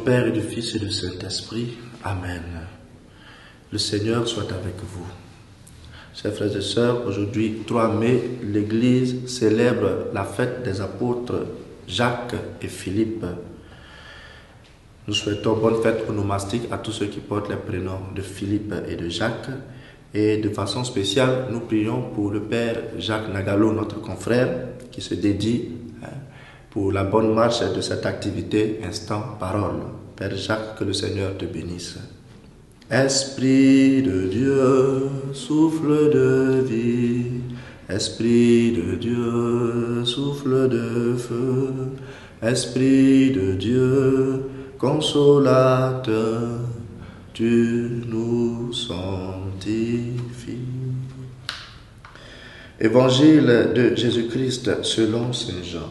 Père et du Fils et du Saint-Esprit. Amen. Le Seigneur soit avec vous. Chers frères et sœurs, aujourd'hui, 3 mai, l'Église célèbre la fête des apôtres Jacques et Philippe. Nous souhaitons bonne fête onomastique à tous ceux qui portent les prénoms de Philippe et de Jacques. Et de façon spéciale, nous prions pour le Père Jacques Nagalo, notre confrère, qui se dédie pour la bonne marche de cette activité Instant Parole. Père Jacques, que le Seigneur te bénisse. Esprit de Dieu, souffle de vie, Esprit de Dieu, souffle de feu, Esprit de Dieu, consolateur, tu nous sanctifies. Évangile de Jésus-Christ selon Saint Jean.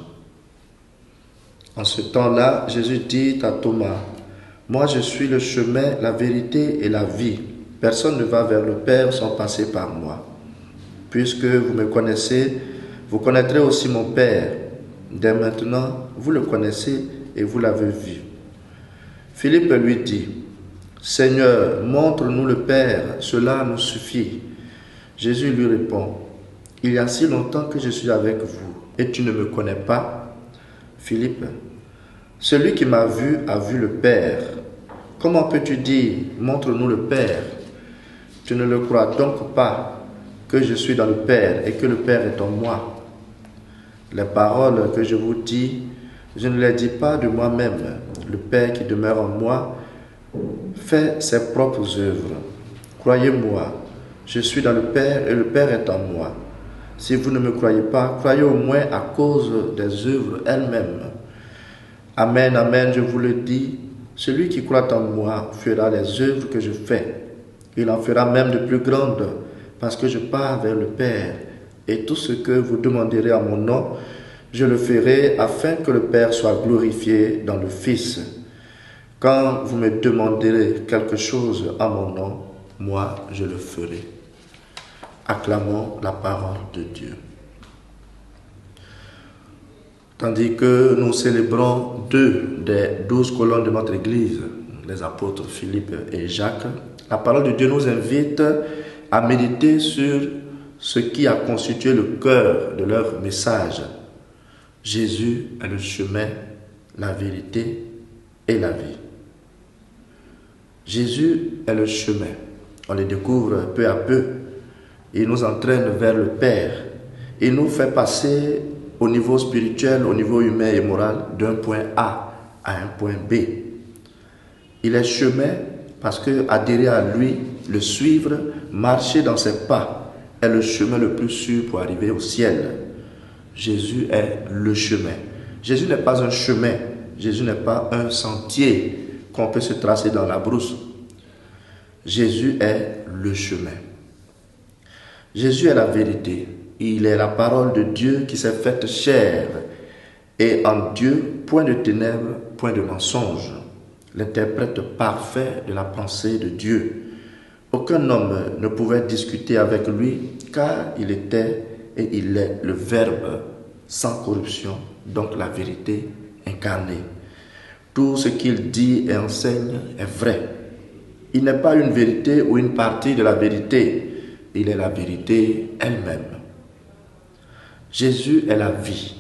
En ce temps-là, Jésus dit à Thomas, « Moi je suis le chemin, la vérité et la vie. Personne ne va vers le Père sans passer par moi. Puisque vous me connaissez, vous connaîtrez aussi mon Père. Dès maintenant, vous le connaissez et vous l'avez vu. » Philippe lui dit, « Seigneur, montre-nous le Père, cela nous suffit. » Jésus lui répond, « Il y a si longtemps que je suis avec vous, et tu ne me connais pas. » Philippe, « Celui qui m'a vu a vu le Père. Comment peux-tu dire, montre-nous le Père? Tu ne le crois donc pas que je suis dans le Père et que le Père est en moi? Les paroles que je vous dis, je ne les dis pas de moi-même. Le Père qui demeure en moi fait ses propres œuvres. Croyez-moi, je suis dans le Père et le Père est en moi. Si vous ne me croyez pas, croyez au moins à cause des œuvres elles-mêmes. Amen, amen, je vous le dis, celui qui croit en moi fera les œuvres que je fais. Il en fera même de plus grandes, parce que je pars vers le Père. Et tout ce que vous demanderez en mon nom, je le ferai afin que le Père soit glorifié dans le Fils. Quand vous me demanderez quelque chose en mon nom, moi je le ferai. Acclamons la parole de Dieu. Tandis que nous célébrons 2 des 12 colonnes de notre Église, les apôtres Philippe et Jacques, la parole de Dieu nous invite à méditer sur ce qui a constitué le cœur de leur message. Jésus est le chemin, la vérité et la vie. Jésus est le chemin. On le découvre peu à peu. Il nous entraîne vers le Père. Il nous fait passer au niveau spirituel, au niveau humain et moral, d'un point A à un point B. Il est chemin parce que adhérer à lui, le suivre, marcher dans ses pas, est le chemin le plus sûr pour arriver au ciel. Jésus est le chemin. Jésus n'est pas un chemin. Jésus n'est pas un sentier qu'on peut se tracer dans la brousse. Jésus est le chemin. Jésus est la vérité. Il est la parole de Dieu qui s'est faite chair. Et en Dieu, point de ténèbres, point de mensonge. L'interprète parfait de la pensée de Dieu. Aucun homme ne pouvait discuter avec lui car il était et il est le Verbe sans corruption, donc la vérité incarnée. Tout ce qu'il dit et enseigne est vrai. Il n'est pas une vérité ou une partie de la vérité. Il est la vérité elle-même. Jésus est la vie.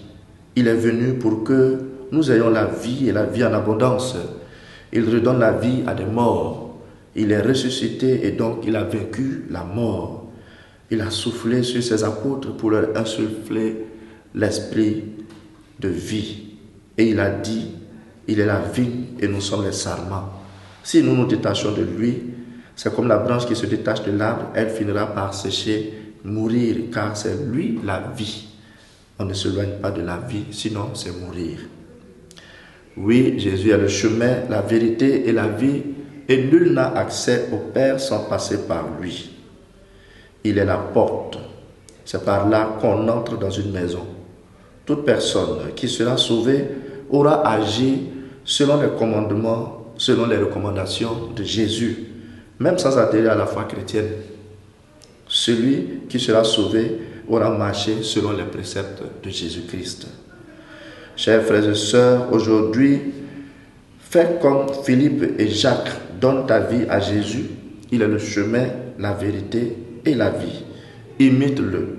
Il est venu pour que nous ayons la vie et la vie en abondance. Il redonne la vie à des morts. Il est ressuscité et donc il a vaincu la mort. Il a soufflé sur ses apôtres pour leur insuffler l'esprit de vie. Et il a dit, il est la vigne et nous sommes les sarments. Si nous nous détachons de lui, c'est comme la branche qui se détache de l'arbre, elle finira par sécher, mourir, car c'est lui la vie. On ne s'éloigne pas de la vie, sinon c'est mourir. Oui, Jésus est le chemin, la vérité et la vie, et nul n'a accès au Père sans passer par lui. Il est la porte. C'est par là qu'on entre dans une maison. Toute personne qui sera sauvée aura agi selon les commandements, selon les recommandations de Jésus, même sans adhérer à la foi chrétienne. Celui qui sera sauvé aura marché selon les préceptes de Jésus-Christ. Chers frères et sœurs, aujourd'hui, Fais comme Philippe et Jacques, donne ta vie à Jésus. Il est le chemin, la vérité et la vie. Imite-le,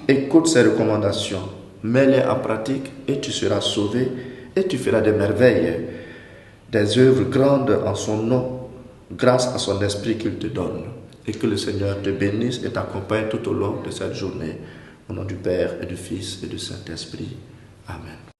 écoute ses recommandations, mets-les en pratique et tu seras sauvé et tu feras des merveilles, des œuvres grandes en son nom, grâce à son esprit qu'il te donne. Et que le Seigneur te bénisse et t'accompagne tout au long de cette journée. Au nom du Père et du Fils et du Saint-Esprit. Amen.